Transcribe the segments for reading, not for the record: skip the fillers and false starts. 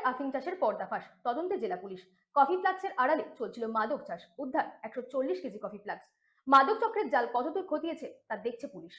আফিং চাষের পর্দাফাঁস, তদন্তে জেলা পুলিশ। কফি ফ্লাক্সের আড়ালে চলছিল মাদক চাষ, উদ্ধার 140 কেজি কফি ফ্লাক্স। মাদক চক্রের জাল কতদূর খতিয়েছে তা দেখছে পুলিশ।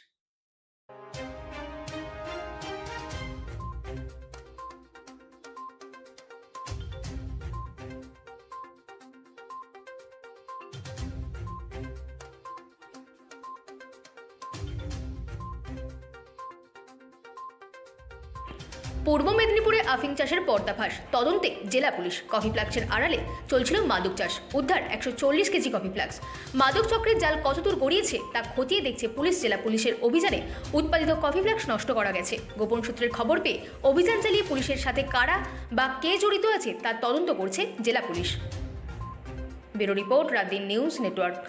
পূর্ব মেদিনীপুরে আফিং চাষের পর্দাফাঁস, তদন্তে জেলা পুলিশ। কফি ফ্লাক্সের আড়ালে চলছিল মাদক চাষ, উদ্ধার 140 কেজি কফি ফ্লাক্স। মাদক চক্রের জাল কতদূর গড়িয়েছে তা খতিয়ে দেখছে পুলিশ। জেলা পুলিশের অভিযানে উৎপাদিত কফি ফ্লাক্স নষ্ট করা গেছে। গোপন সূত্রের খবর পেয়ে অভিযান চালিয়ে পুলিশের সাথে কারা বা কে জড়িত আছে তা তদন্ত করছে জেলা police. Bureau report, রাতদিন news network.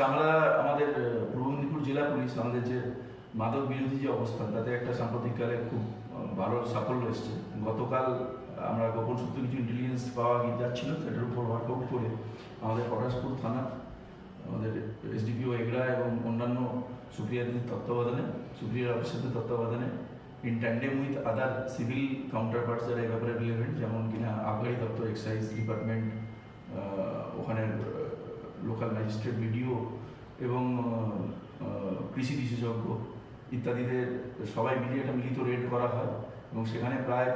আমরা আমাদের পূর্ব মেদিনীপুর জেলা পুলিশ আমাদের যে মাদক বিরোধী যে অবস্থান তাতে একটা সাম্প্রতিককালে খুব ভালো সাফল্য এসছে। গতকাল আমরা গোপন সূত্রে কিছু ইন্টেলিজেন্স পাওয়া যাচ্ছিল, সেটার উপর ওয়ার্কআউট করে আমাদের পটাশপুর থানা, আমাদের এসডিপিও এগড়া এবং অন্যান্য সুপ্রিয়াদের তত্ত্বাবধানে, সুপ্রিয়ার অফিসারদের তত্ত্বাবধানে in tandem with other civil counter parts যারা এই ব্যাপারে রিলেভেন্ট, যেমন কিনা আবগারি দপ্তর, এক্সাইজ ডিপার্টমেন্ট, ওখানের লোকাল ম্যাজিস্ট্রেট, বিডিও এবং কৃষি বিশেষজ্ঞ ইত্যাদিদের সবাই মিলিয়ে একটা মিলিত রেড করা হয় এবং সেখানে প্রায়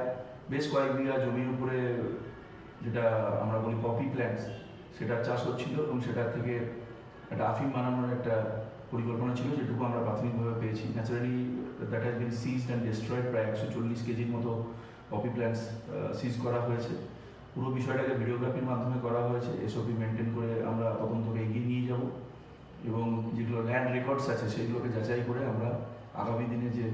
বেশ কয়েক বিঘা জমির উপরে যেটা আমরা বলি কফি প্ল্যান্টস, সেটা চাষ হচ্ছিল এবং সেটার থেকে একটা আফিম বানানোর একটা পরিকল্পনা ছিল, যেটুকু আমরা প্রাথমিকভাবে পেয়েছি। Naturally that has been ceased and destroyed. প্রায় 140 কেজির মতো কফি প্ল্যান্টস সিজ করা হয়েছে। পুরো বিষয়টাকে ভিডিওগ্রাফির মাধ্যমে করা হয়েছে। এসওপি মেনটেন করে আমরা তদন্তকে এগিয়ে নিয়ে যাব এবং যেগুলো ল্যান্ড রেকর্ডস আছে সেগুলোকে যাচাই করে আমরা আগামী দিনে যে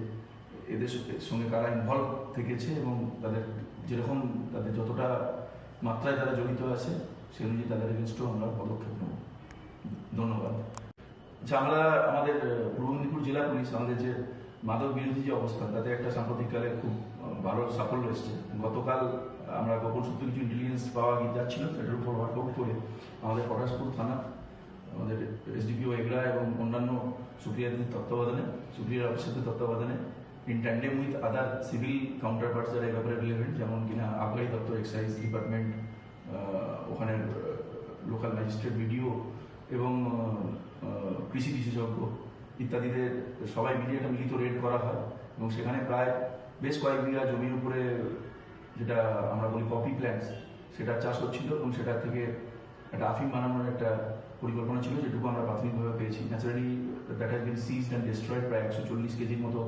এদের সঙ্গে কারা ইনভলভ থেকেছে এবং তাদের যেরকম তাদের যতটা মাত্রায় তারা জড়িত আছে সে অনুযায়ী তাদের এগেনস্টও আমরা পদক্ষেপ নেব। ধন্যবাদ। আমরা আমাদের পূর্ব মেদিনীপুর জেলা পুলিশ আমাদের যে মাদক বিরোধী যে অবস্থান তাতে একটা সাম্প্রতিককালে খুব ভালো সাফল্য এসছে। গতকাল আমরা গোপন সূত্রে কিছু ইন্টেলিজেন্স পাওয়া যাচ্ছিল, সেটার উপর ওয়ার্কআউট করে আমাদের পটাশপুর থানা, আমাদের এসডিপিও এগড়া এবং অন্যান্য সুপ্রিয়াদের তত্ত্বাবধানে, সুপ্রিয়ার অফিসারদের তত্ত্বাবধানে in tandem with other civil counter parts যারা এই ব্যাপারে রিলেভেন্ট, যেমন কিনা আবগারি দপ্তর, এক্সাইজ ডিপার্টমেন্ট, ওখানের লোকাল ম্যাজিস্ট্রেট, বিডিও এবং কৃষি বিশেষজ্ঞ ইত্যাদিদের সবাই মিলিয়ে একটা মিলিত রেড করা হয় এবং সেখানে প্রায় বেশ কয়েক বিঘা জমির উপরে যেটা আমরা বলি কফি প্ল্যান্টস, সেটা চাষ হচ্ছিল এবং সেটার থেকে একটা আফিম বানানোর একটা পরিকল্পনা ছিল, যেটুকু আমরা প্রাথমিকভাবে পেয়েছি। Naturally that has been ceased and destroyed. প্রায় 140 কেজির মতো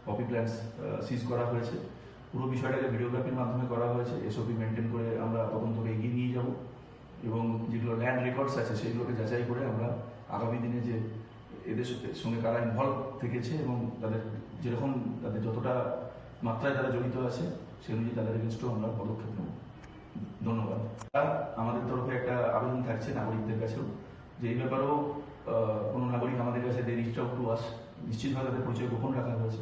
কফি প্ল্যান্টস সিজ করা হয়েছে। পুরো বিষয়টাকে ভিডিওগ্রাফির মাধ্যমে করা হয়েছে। এসওপি মেনটেন করে আমরা তদন্তকে এগিয়ে নিয়ে যাব এবং যেগুলো ল্যান্ড রেকর্ডস আছে সেগুলোকে যাচাই করে আমরা আগামী দিনে যে এদের সঙ্গে কারা ইনভলভ থেকেছে এবং তাদের যেরকম তাদের যতটা মাত্রায় তারা জড়িত আছে সে অনুযায়ী তাদের এগেনস্টও আমরা পদক্ষেপ নেব। ধন্যবাদ। আমাদের তরফে একটা আবেদন থাকছে নাগরিকদের কাছেও, যে এই ব্যাপারেও কোনো নাগরিক আমাদের কাছে they reach out to us, নিশ্চিতভাবে তাদের পরিচয় গোপন রাখা হয়েছে।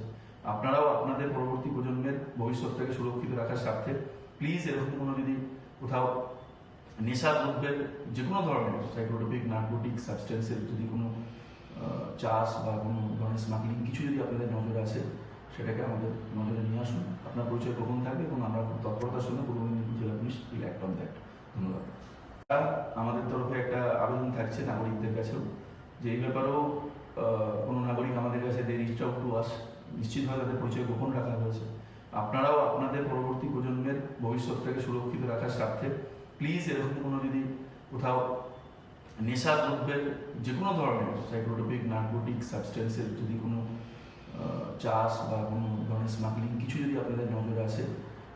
আপনারাও আপনাদের পরবর্তী প্রজন্মের ভবিষ্যৎটাকে সুরক্ষিত রাখার স্বার্থে প্লিজ এরকম কোনো যদি কোথাও নেশা দ্রব্যের যে কোনো ধরনের সাইকোট্রপিক, নার্কোটিক সাবস্টেন্সের যদি কোনো চাষ বা কোনো ধরনের স্মাগলিং কিছু যদি আপনাদের নজরে আসে সেটাকে আমাদের নজরে নিয়ে আসুন। আপনার পরিচয় গোপন থাকবে এবং আমরা খুব তৎপরতার সঙ্গে পূর্ব মেদিনীপুর জেলা police will act on that. ধন্যবাদ। আমাদের তরফে একটা আবেদন থাকছে নাগরিকদের কাছেও, যে এই ব্যাপারেও কোনো নাগরিক আমাদের কাছে they reach out to us, নিশ্চিতভাবে তাদের পরিচয় গোপন রাখা হয়েছে। আপনারাও আপনাদের পরবর্তী প্রজন্মের ভবিষ্যৎটাকে সুরক্ষিত রাখার স্বার্থে প্লিজ এরকম কোনো যদি কোথাও নেশা দ্রব্যের যে কোনো ধরনের সাইকোট্রপিক নার্কোটিক সাবস্টেন্সের যদি কোনো চাষ বা কোনো ধরনের স্মাগলিং কিছু যদি আপনাদের নজরে আসে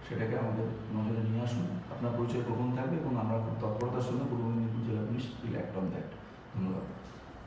সেটাকে আমাদের নজরে নিয়ে আসুন। আপনার পরিচয় গোপন থাকবে এবং আমরা খুব তৎপরতার সঙ্গে পূর্ব মেদিনীপুর জেলা police will act on that. ধন্যবাদ।